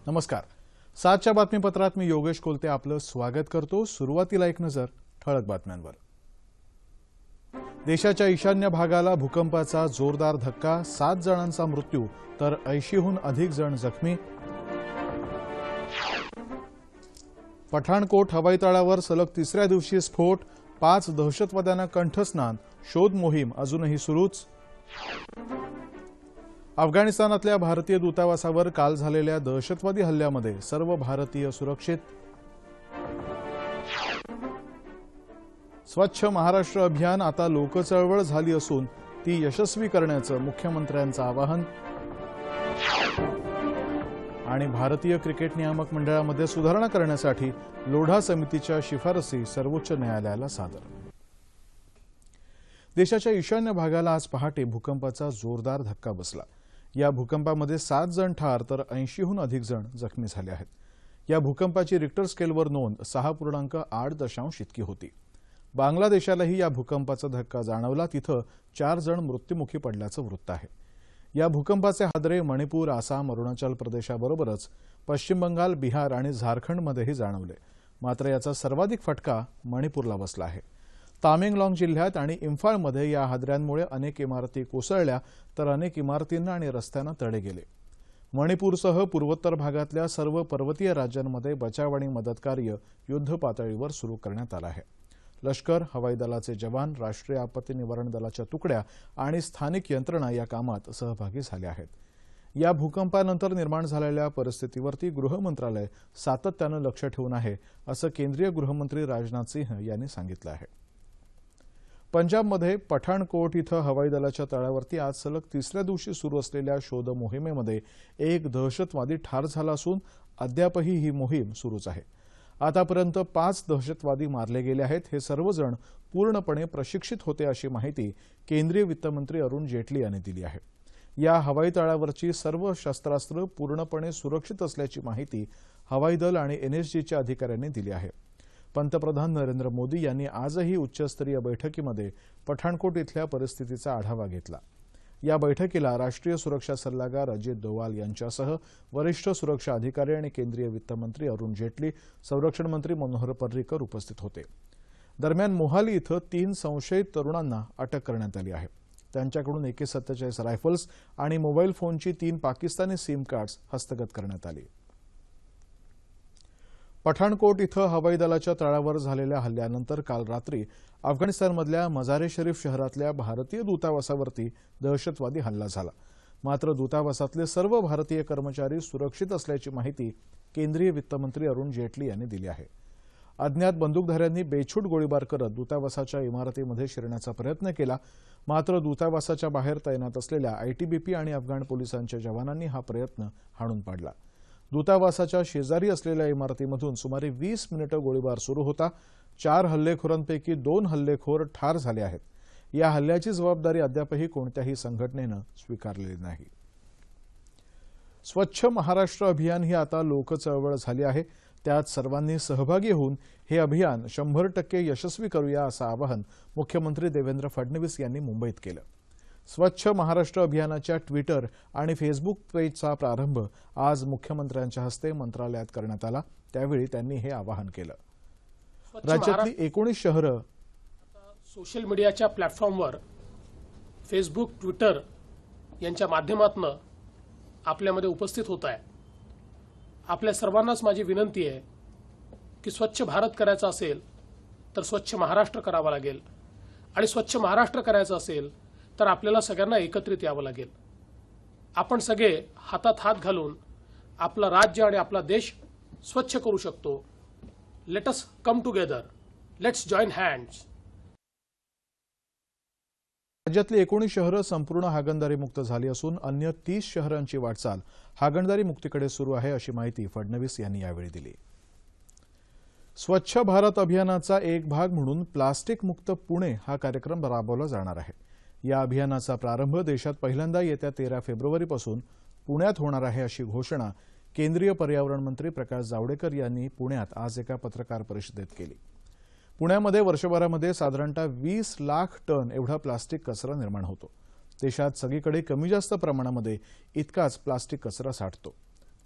नमस्कार. 7च्या बातमीपत्रात मी योगेश कोलते आपलं स्वागत करतो. सुरुवातीला एक नजर ठळक बातम्यांवर. देशाच्या ईशान्य भागाला भूकंपाचा जोरदार धक्का, 7 जणांचा मृत्यू तर 80हून अधिक जण जखमी. पठाणकोट हवाई तळावर सलग तिसऱ्या दिवशी स्फोट, 5 दहशतवाद्यांना कंठस्नान, शोध मोहीम अजूनही सुरूच. अफगाणिस्तानातल्या भारतीय दूतावासावर काल झालेल्या दहशतवादी हल्ल्यामध्ये सर्व भारतीय सुरक्षित. स्वच्छ महाराष्ट्र अभियान आता लोकचळवळ झाली असून ती यशस्वी करण्याचं मुख्यमंत्र्यांचं आवाहन. आणि भारतीय क्रिकेट नियामक मंडळामध्ये सुधारणा करण्यासाठी लोढा समितीच्या शिफारसी सर्वोच्च न्यायालयाला सादर. देशाच्या ईशान्य भागाला आज पहाटे भूकंपाचा जोरदार धक्का बसला. या भूकंपामध्ये 7 जण ठार तर 80हून अधिक जण जखमी झाले आहेत. या भूकंपाची रिक्टर स्केलवर नोंद 6.8 इतकी होती. बांगलादेशालाही या भूकंपाचा धक्का जाणवला. तिथं 4 जण मृत्युमुखी पडल्याचं वृत्त आहे. या भूकंपाचे हादरे मणिपूर, आसाम, अरुणाचल प्रदेशाबरोबरच पश्चिम बंगाल, बिहार आणि झारखंडमध्येही जाणवले. मात्र याचा सर्वाधिक फटका मणिपूरला बसला आहे. तामेंगलाँग जिल्ह्यात आणि इम्फाळमध्ये या हादऱ्यांमुळे अनेक इमारती कोसळल्या तर अनेक इमारतींना आणि रस्त्यांना तडे गेले. मणिपूरसह पूर्वोत्तर भागातल्या सर्व पर्वतीय राज्यांमध्ये बचाव आणि मदत कार्य युद्धपातळीवर सुरू करण्यात आलं आहे. लष्कर, हवाई दलाचे जवान, राष्ट्रीय आपत्ती निवारण दलाच्या तुकड्या आणि स्थानिक यंत्रणा या कामात सहभागी झाल्या आहेत. या भूकंपानंतर निर्माण झालेल्या परिस्थितीवरती गृह मंत्रालय सातत्यानं लक्ष ठेवून आहे, असं केंद्रीय गृहमंत्री राजनाथ सिंह यांनी सांगितलं आहे. पंजाबमध्ये पठाणकोट इथं हवाई दलाच्या तळावरती आज सलग तिसऱ्या दिवशी सुरू असलेल्या शोध मोहिमेमध्ये एक दहशतवादी ठार झाला असून अद्यापही ही मोहीम सुरूच आहे. आतापर्यंत 5 दहशतवादी मारले गेले आहेत. हे सर्वजण पूर्णपणे प्रशिक्षित होते अशी माहिती केंद्रीय वित्तमंत्री अरुण जेटली यांनी दिली आहे. या हवाई तळावरची सर्व शस्त्रास्त्र पूर्णपणे सुरक्षित असल्याची माहिती हवाई दल आणि एनएसजीच्या अधिकाऱ्यांनी दिली आहे. पंतप्रधान नरेंद्र मोदी यांनी आजही उच्चस्तरीय बैठकीमध्ये पठाणकोट इथल्या परिस्थितीचा आढावा घेतला. या बैठकीला राष्ट्रीय सुरक्षा सल्लागार अजित डोवाल यांच्यासह वरिष्ठ सुरक्षा अधिकारी आणि केंद्रीय वित्तमंत्री अरुण जेटली, संरक्षण मंत्री मनोहर पर्रिकर उपस्थित होते. दरम्यान मोहाली इथं 3 संशयित तरुणांना अटक करण्यात आली आहे. त्यांच्याकडून AK-47 रायफल्स आणि मोबाईल फोनची 3 पाकिस्तानी सिम कार्ड्स हस्तगत करण्यात आली. पठाणकोट इथं हवाई दलाच्या तळावर झालेल्या हल्ल्यानंतर काल रात्री अफगाणिस्तानमधल्या मजारे शरीफ शहरातल्या भारतीय दूतावासावरती दहशतवादी हल्ला झाला. मात्र दूतावासातले सर्व भारतीय कर्मचारी सुरक्षित असल्याची माहिती केंद्रीय वित्तमंत्री अरुण जेटली यांनी दिली आहे. अज्ञात बंदूकधाऱ्यांनी बेछूट गोळीबार करत दूतावासाच्या इमारतीमध्ये शिरण्याचा प्रयत्न केला. मात्र दूतावासाच्या बाहेर तैनात असलेल्या ITBP आणि अफगाण पोलिसांच्या जवानांनी हा प्रयत्न हाणून पाडला. दूतावासाच्या शेजारी असलेल्या इमारतीमधून सुमारे 20 मिनिटं गोळीबार सुरू होता. 4 हल्लेखोरांपैकी 2 हल्लेखोर ठार झाले आहेत. या हल्ल्याची जबाबदारी अद्यापही कोणत्याही संघटनेनं स्वीकारलेली नाही. स्वच्छ महाराष्ट्र अभियान ही आता लोकचळवळ झाली आहे. त्यात सर्वांनी सहभागी होऊन हे अभियान 100% यशस्वी करूया असं आवाहन मुख्यमंत्री देवेंद्र फडणवीस यांनी मुंबईत केलं. स्वच्छ महाराष्ट्र अभियानाच्या ट्विटर आणि फेसबुक पेजचा प्रारंभ आज मुख्यमंत्र्यांच्या हस्ते मंत्रालयात करण्यात आला. त्यावेळी त्यांनी हे आवाहन केलं. राज्यातली 19 शहरं सोशल मीडियाच्या प्लॅटफॉर्मवर फेसबुक, ट्विटर यांच्या माध्यमातून आपल्यामध्ये उपस्थित होत आहे. आपल्या सर्वांनाच माझी विनंती आहे की स्वच्छ भारत करायचं असेल तर स्वच्छ महाराष्ट्र करावा लागेल आणि स्वच्छ महाराष्ट्र करायचं असेल तर आपल्याला सगळ्यांना एकत्रित यावं लागेल. आपण सगळे हातात हात घालून आपलं राज्य आणि आपला देश स्वच्छ करू शकतो. Let us come together, let's join hands. राज्यातली 19 शहरं संपूर्ण हागणदारी मुक्त झाली असून अन्य 30 शहरांची वाटचाल हागणदारी मुक्तीकडे सुरू आहे अशी माहिती फडणवीस यांनी यावेळी दिली. स्वच्छ भारत अभियानाचा एक भाग म्हणून प्लास्टिक मुक्त पुणे हा कार्यक्रम राबवला जाणार आहे. या अभियानाचा प्रारंभ देशात पहिल्यांदा येत्या 13 फेब्रुवारीपासून पुण्यात होणार आहे अशी घोषणा केंद्रीय पर्यावरण मंत्री प्रकाश जावडेकर यांनी पुण्यात आज एका पत्रकार परिषदेत केली. पुण्यामध्ये वर्षभरामध्ये साधारणतः 20 लाख टन एवढा प्लास्टिक कचरा निर्माण होतो. देशात सगळीकडे कमी जास्त प्रमाणामध्ये इतकाच प्लास्टिक कचरा साठतो.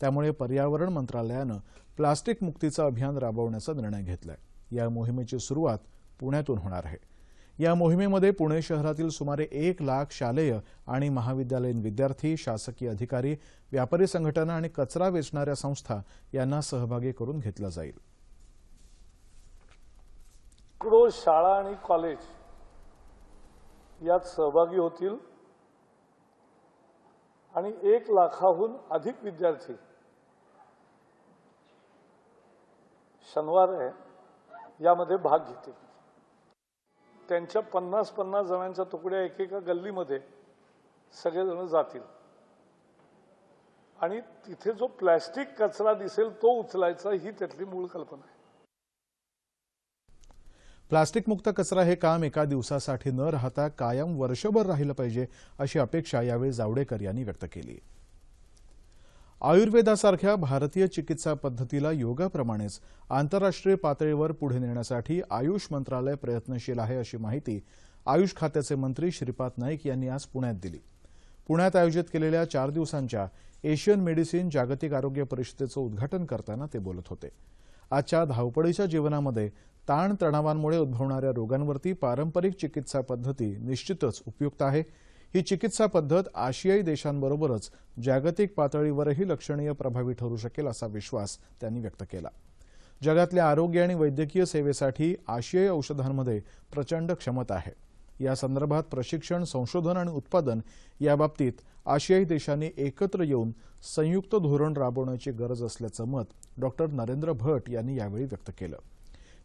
त्यामुळे पर्यावरण मंत्रालयानं प्लास्टिक मुक्तीचं अभियान राबवण्याचा निर्णय घेतलाय। या मोहिमेची सुरुवात पुण्यातून होणार आहे। या मोहिमेमध्ये पुणे शहरातील सुमारे 1 लाख शालेय आणि महाविद्यालयीन विद्यार्थी, शासकीय अधिकारी, व्यापारी संघटना आणि कचरा वेचणाऱ्या संस्था यांना सहभागी करून घेतलं जाईल। शेकडो शाळा आणि कॉलेज यात सहभागी होतील आणि 1 लाखाहून अधिक विद्यार्थी शनिवार आहे यामध्ये भाग घेतील। त्यांच्या 50-50 जणांच्या तुकड्या एकेका गल्लीमध्ये सगळेजण जातील आणि तिथे जो प्लास्टिक कचरा दिसेल तो उचलायचा ही त्यातली मूळ कल्पना आहे। प्लास्टिक मुक्त कचरा हे काम एका दिवसासाठी न राहता कायम वर्षभर राहिलं पाहिजे अशी अपेक्षा यावेळी जावडेकर यांनी व्यक्त केली। आयुर्वेदासारख्या भारतीय चिकित्सा पद्धतीला योगाप्रमाणेच आंतरराष्ट्रीय पातळीवर पुढे नेण्यासाठी आयुष मंत्रालय प्रयत्नशील आहे अशी माहिती आयुष खात्याचे मंत्री श्रीपाद नाईक यांनी आज पुण्यात दिली। पुण्यात आयोजित केलेल्या 4 दिवसांच्या एशियन मेडिसिन जागतिक आरोग्य परिषदेचं उद्घाटन करताना ते बोलत होते। आजच्या धावपळीच्या जीवनामध्ये ताणतणावांमुळे उद्भवणाऱ्या रोगांवरती पारंपरिक चिकित्सा पद्धती निश्चितच उपयुक्त आहे। ही चिकित्सा पद्धत आशियाई देशांबरोबरच जागतिक पातळीवरही लक्षणीय प्रभावी ठरू शकेल असा विश्वास त्यांनी व्यक्त केला। जगातल्या आरोग्य आणि वैद्यकीय सेवेसाठी आशियाई औषधांमध्ये प्रचंड क्षमता आहे। या संदर्भात प्रशिक्षण, संशोधन आणि उत्पादन याबाबतीत आशियाई देशांनी एकत्र येऊन संयुक्त धोरण राबवण्याची गरज असल्याचं मत डॉक्टर नरेंद्र भट यांनी यावेळी व्यक्त केलं।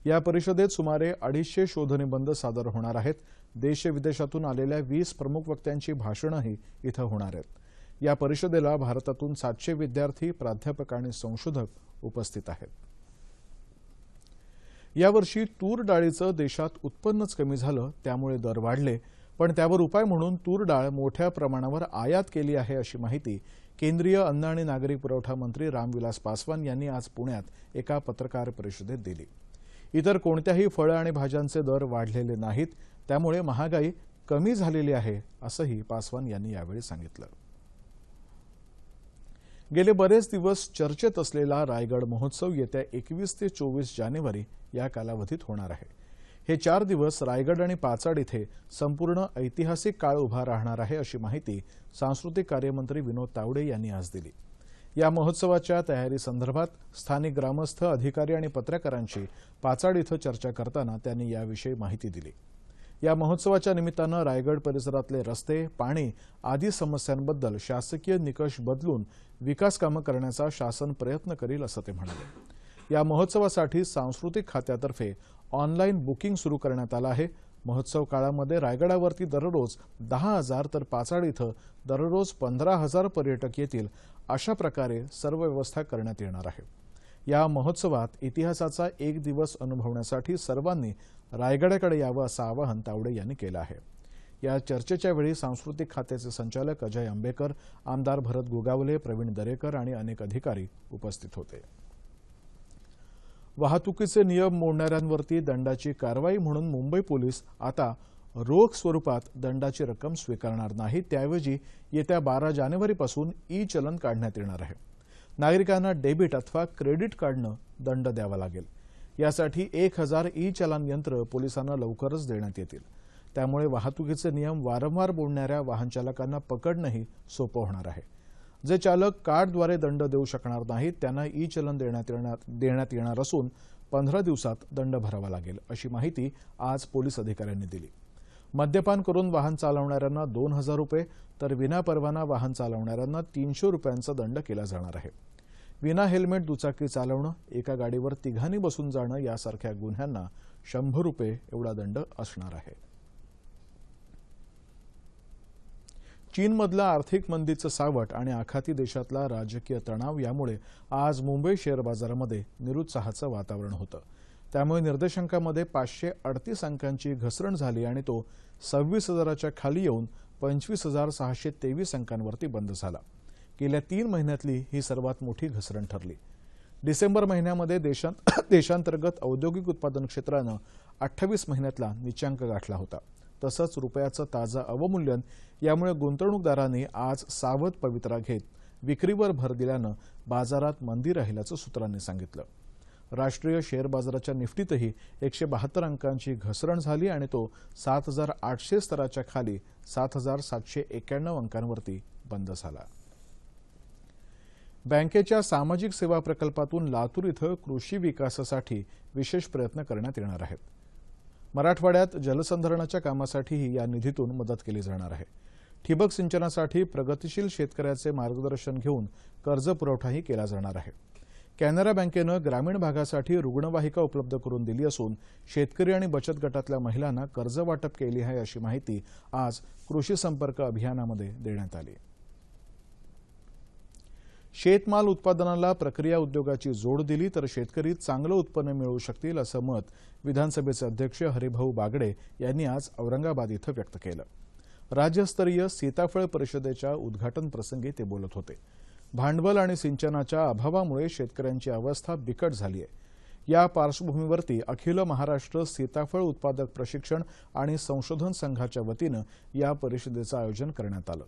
या परिषदेत सुमारे 250 शोधनिबंध सादर होणार आहेत। देश विदेशातून आलेल्या 20 प्रमुख वक्त्यांची भाषणंही इथं होणार आहेत। या परिषदेला भारतातून 700 विद्यार्थी, प्राध्यापक आणि संशोधक उपस्थित आहेत। यावर्षी तूर डाळीचं देशात उत्पन्नच कमी झालं, त्यामुळे दर वाढले, पण त्यावर उपाय म्हणून तूर डाळ मोठ्या प्रमाणावर आयात केली आहे अशी माहिती केंद्रीय अन्न आणि नागरी पुरवठा मंत्री रामविलास पासवान यांनी आज पुण्यात एका पत्रकार परिषदेत दिली। इतर कोणत्याही फळं आणि भाज्यांचे दर वाढलेले नाहीत, त्यामुळे महागाई कमी झालेली आहे असंही पासवान यांनी यावेळी सांगितलं। गेले बरेच दिवस चर्चेत असलेला रायगड महोत्सव येत्या 21 ते 24 जानेवारी या कालावधीत होणार आहे। हे 4 दिवस रायगड आणि पाचाड इथे संपूर्ण ऐतिहासिक काळ उभा राहणार आहे अशी माहिती सांस्कृतिक कार्यमंत्री विनोद तावडे यांनी आज दिली। या महोत्सवाच्या तयारीसंदर्भात स्थानिक ग्रामस्थ, अधिकारी आणि पत्रकारांशी पाचाड इथं चर्चा करताना त्यांनी याविषयी माहिती दिली। या महोत्सवाच्या निमित्तानं रायगड परिसरातले रस्ते, पाणी आदी समस्यांबद्दल शासकीय निकष बदलून विकास कामं करण्याचा शासन प्रयत्न करील असं ते म्हणाले। या महोत्सवासाठी सांस्कृतिक खात्यातर्फे ऑनलाईन बुकिंग सुरू करण्यात आलं आहे। महोत्सव काळामध्ये रायगडावरती दररोज 10,000 तर पाचाड इथं दररोज 15,000 पर्यटक येतील, अशा प्रकारे सर्व व्यवस्था करण्यात येणार आहे। या महोत्सवात इतिहासाचा एक दिवस अनुभवण्यासाठी सर्वांनी रायगडाकडे यावं असं आवाहन तावडे यांनी केलं आहे। या चर्चेच्या वेळी सांस्कृतिक खात्याचे संचालक अजय आंबेकर, आमदार भरत गोगावले, प्रवीण दरेकर आणि अनेक अधिकारी उपस्थित होते। वाहतुकीचे नियम मोडणाऱ्यांवरती दंडाची कारवाई म्हणून मुंबई पोलीस आता रोख स्वरूपात दंडाची रक्कम स्वीकारणार नाही, त्याऐवजी येत्या 12 जानेवारीपासून ई-चलन काढण्यात येणार आहे। नागरिकांना डेबिट अथवा क्रेडिट कार्डनं दंड द्यावा लागेल। यासाठी 1000 ई-चलन यंत्र पोलिसांना लवकरच देण्यात येतील। त्यामुळे वाहतुकीचे नियम वारंवार मोडणाऱ्या वाहनचालकांना पकडणंही सोपं होणार आहे। जे चालक कार्डद्वारे दंड देऊ शकणार नाहीत त्यांना ई-चलन देण्यात येणार असून 15 दिवसात दंड भरावा लागेल अशी माहिती आज पोलीस अधिकाऱ्यांनी दिली। मद्यपान करून वाहन चालवणाऱ्यांना 2000 रुपये तर विनापरवाना वाहन चालवणाऱ्यांना 300 रुपयांचा दंड केला जाणार आहे। विना हेल्मेट दुचाकी चालवणं, एका गाडीवर तिघांनी बसून जाणं यासारख्या गुन्ह्यांना 100 रुपये एवढा दंड असणार आहे। चीनमधला आर्थिक मंदीचं सावट आणि आखाती देशातला राजकीय तणाव यामुळे आज मुंबई शेअर बाजारामध्ये निरुत्साहाचं वातावरण होतं। त्यामुळे निर्देशांकामध्ये 538 अंकांची घसरण झाली आणि तो 26,000च्या खाली येऊन 25,623 अंकांवरती बंद झाला। गेल्या 3 महिन्यातली ही सर्वात मोठी घसरण ठरली। डिसेंबर महिन्यामध्ये देशांतर्गत औद्योगिक उत्पादन क्षेत्रानं 28 महिन्यातला नीचांक गाठला होता। तसंच रुपयाचं ताजं अवमूल्यन यामुळे गुंतवणूकदारांनी आज सावध पवित्रा घेत विक्रीवर भर दिल्यानं बाजारात मंदी राहिल्याचं सूत्रांनी सांगितलं. राष्ट्रीय शेअर बाजाराच्या निफ्टीतही 172 अंकांची घसरण झाली आणि तो 7,800 स्तराच्या खाली 7,791 अंकांवरती बंद झाला. बँकेच्या सामाजिक सेवा प्रकल्पातून लातूर इथं कृषी विकासासाठी विशेष प्रयत्न करण्यात येणार आहेत. मराठवाड्यात जलसंधारणाच्या कामासाठीही या निधीतून मदत केली जाणार आहे. ठिबक सिंचनासाठी प्रगतिशील शेतकऱ्याचे मार्गदर्शन घेऊन कर्ज पुरवठाही केला जाणार आहे. कॅनरा बँकेनं ग्रामीण भागासाठी रुग्णवाहिका उपलब्ध करून दिली असून शेतकरी आणि बचत गटातल्या महिलांना कर्ज वाटप केली आहे, अशी माहिती आज कृषी संपर्क अभियानामध्ये देण्यात आली. शेतमाल उत्पादनाला प्रक्रिया उद्योगाची जोड दिली तर शेतकरी चांगलं उत्पन्न मिळवू शकतील, असं मत विधानसभेचे अध्यक्ष हरिभाऊ बागडे यांनी आज औरंगाबाद इथं व्यक्त केलं. राज्यस्तरीय सीताफळ परिषदेच्या उद्घाटन प्रसंगी ते बोलत होते. भांडवल आणि सिंचनाच्या अभावामुळे शेतकऱ्यांची अवस्था बिकट झाली आहे. या पार्श्वभूमीवरती अखिल महाराष्ट्र सीताफळ उत्पादक प्रशिक्षण आणि संशोधन संघाच्या वतीनं या परिषदेचं आयोजन करण्यात आलं.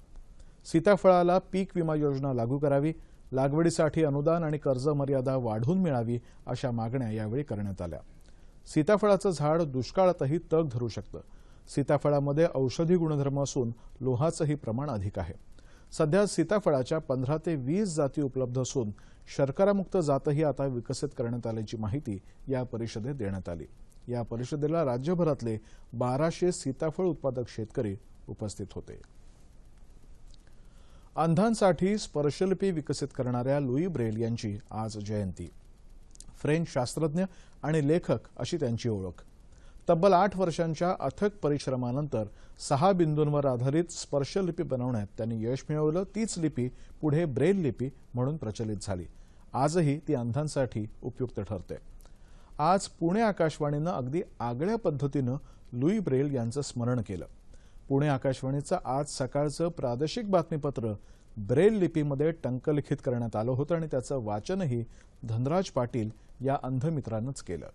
सीताफळाला पीक विमा योजना लागू करावी, लागवडीसाठी अनुदान आणि कर्ज मर्यादा वाढवून मिळावी, अशा मागण्या यावेळी करण्यात आल्या. सीताफळाचं झाड दुष्काळातही तग धरू शकतं. सीताफळामध्ये औषधी गुणधर्म असून लोहाचंही प्रमाण अधिक आहे. सध्या सीताफळाच्या 15 ते 20 जाती उपलब्ध असून शर्करामुक्त जातही आता विकसित करण्यात आल्याची माहिती या परिषदेत देण्यात आली. या परिषदेला राज्यभरातले 1200 सीताफळ उत्पादक शेतकरी उपस्थित होते. अंधांसाठी स्पर्शलिपी विकसित करणाऱ्या लुई ब्रेल यांची आज जयंती. फ्रेंच शास्त्रज्ञ आणि लेखक अशी त्यांची ओळख. तब्बल 8 वर्षांच्या अथक परिश्रमानंतर 6 बिंदूंवर आधारित स्पर्शलिपी बनवण्यात त्यांनी यश मिळवलं. तीच लिपी पुढे ब्रेल लिपी म्हणून प्रचलित झाली. आजही ती अंधांसाठी उपयुक्त ठरते. आज पुणे आकाशवाणीनं अगदी आगळ्या पद्धतीनं लुई ब्रेल यांचं स्मरण केलं. पुणे आकाशवाणीचं आज सकाळचं प्रादेशिक बातमीपत्र ब्रेल लिपीमध्ये टंकलिखित करण्यात आलं होतं आणि त्याचं वाचनही धनराज पाटील या अंध मित्रानंच केलं.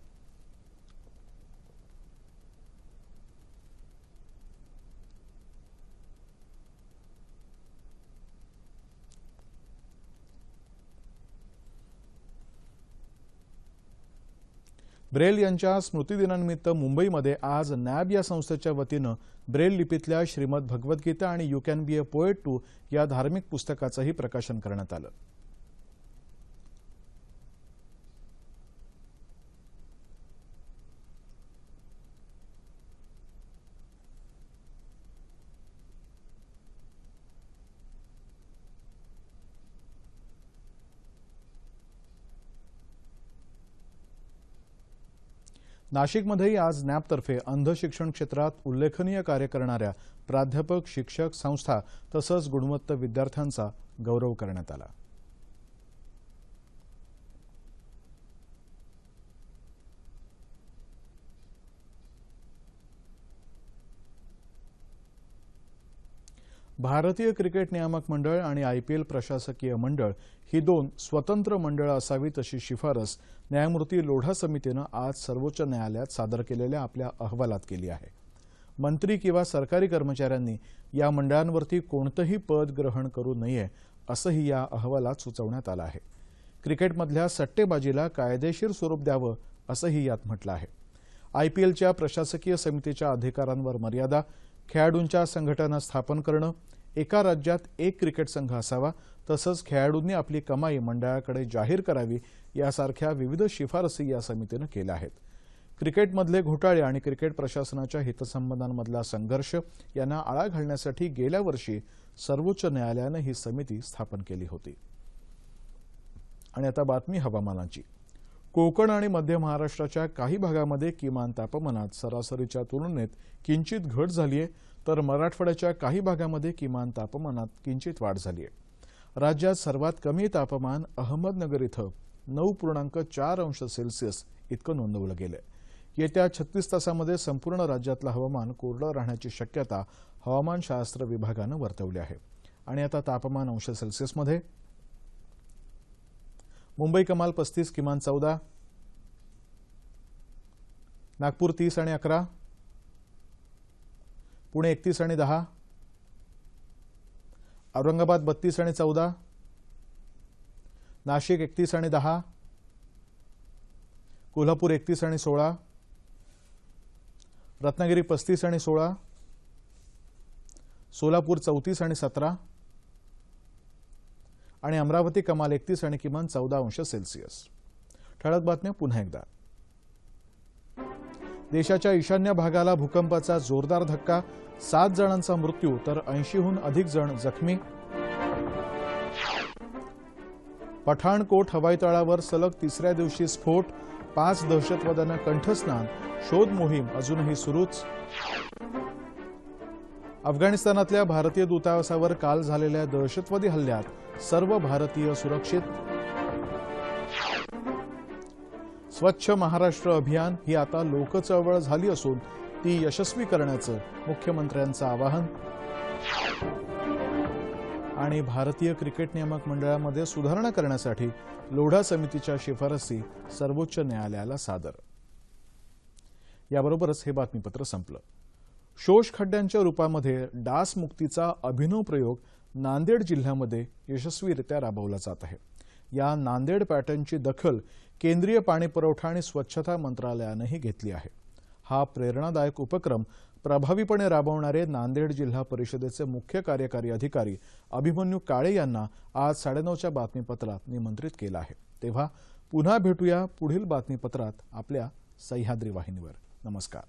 ब्रेल यांच्या स्मृतिदिनानिमित्त मुंबईमध्ये आज नॅब या संस्थेच्या वतीनं ब्रेल लिपीतल्या श्रीमद भगवद्गीता आणि you can be a poet to या धार्मिक पुस्तकाचंही प्रकाशन करण्यात आलं. नाशिकमध्येही आज नॅबतर्फे अंध शिक्षण क्षेत्रात उल्लेखनीय कार्य करणाऱ्या प्राध्यापक, शिक्षक, संस्था तसंच गुणवंत विद्यार्थ्यांचा गौरव करण्यात आला. भारतीय क्रिकेट नियामक मंडळ आणि IPL प्रशासकीय मंडळ ही 2 स्वतंत्र मंडळं असावीत अशी शिफारस न्यायमूर्ती लोढा समितीनं आज सर्वोच्च न्यायालयात सादर केलेल्या आपल्या अहवालात केली आहे. मंत्री किंवा सरकारी कर्मचाऱ्यांनी या मंडळांवरती कोणतंही पद ग्रहण करू नये असंही या अहवालात सुचवण्यात आलं आहे. क्रिकेटमधल्या सट्टेबाजीला कायदेशीर स्वरूप द्यावं असंही यात म्हटलं आहे. IPLच्या प्रशासकीय समितीच्या अधिकारांवर मर्यादा, खेळाडूंच्या संघटना स्थापन करणं, एका राज्यात एक क्रिकेट संघ असावा, तसंच खेळाडूंनी आपली कमाई मंडळाकडे जाहीर करावी यासारख्या विविध शिफारसी या समितीनं केल्या आहेत. क्रिकेटमधले घोटाळे आणि क्रिकेट प्रशासनाच्या हितसंबंधांमधला संघर्ष यांना आळा घालण्यासाठी गेल्या वर्षी सर्वोच्च न्यायालयानं ही समिती स्थापन केली होती. आणि आता बातमी हवामानाची. कोकण आणि मध्य महाराष्ट्राच्या काही भागामध्ये किमान तापमानात सरासरीच्या तुलनेत किंचित घट झाली आहे, तर मराठवाड्याच्या काही भागामध्ये किमान तापमानात किंचित वाढ झाली आहे. राज्यात सर्वात कमी तापमान अहमदनगर इथं 9.4 अंश सेल्सिअस इतकं नोंदवलं गेलं. येत्या 36 तासामध्ये संपूर्ण राज्यातलं हवामान कोरडं राहण्याची शक्यता हवामानशास्त्र विभागानं वर्तवली आहे. आणि आता तापमान अंश सेल्सिअसमध्ये मुंबई कमाल 35, किमान 14, नागपूर 30 आणि 11, पुणे 31 आणि 10, औरंगाबाद 32 आणि 14, नाशिक 31 आणि 10, कोल्हापूर 31 आणि 16, रत्नागिरी 35 आणि 16, सोलापूर 34 आणि 17 आणि अमरावती कमाल 31 आणि किमान 14 अंश सेल्सिअस. ठळक बातम्या पुन्हा एकदा. देशाच्या ईशान्य भागाला भूकंपाचा जोरदार धक्का, 7 जणांचा मृत्यू तर 80हून अधिक जण जखमी. पठाणकोट हवाई तळावर सलग तिसऱ्या दिवशी स्फोट, 5 दहशतवाद्यांना कंठस्नान, शोध मोहीम अजूनही सुरूच. अफगाणिस्तानातल्या भारतीय दूतावासावर काल झालेल्या दहशतवादी हल्ल्यात सर्व भारतीय सुरक्षित. स्वच्छ महाराष्ट्र अभियान ही आता लोकचळवळ झाली असून ती यशस्वी करण्याचं मुख्यमंत्र्यांचं आवाहन. आणि भारतीय क्रिकेट नियामक मंडळामध्ये सुधारणा करण्यासाठी लोढा समितीच्या शिफारसी सर्वोच्च न्यायालयाला सादर. याबरोबरच हे बातमीपत्र संपलं. शोष खड्ड्यांच्या रूपामध्ये डास मुक्तीचा अभिनव प्रयोग नांदेड जिल्ह्यामध्ये यशस्वीरित्या राबवला जात आहे. या नांदेड पॅटर्नची दखल केंद्रीय पाणीपुरवठा आणि स्वच्छता मंत्रालयानेही घेतली आहे. हा प्रेरणादायक उपक्रम प्रभावीपणे राबवणारे नांदेड जिल्हा परिषदेचे मुख्य कार्यकारी अधिकारी अभिमन्यू काळे यांना आज 9:30च्या बातमीपत्रात निमंत्रित केलं आहे. तेव्हा पुन्हा भेटूया पुढील बातमीपत्रात आपल्या सह्याद्री वाहिनीवर. नमस्कार.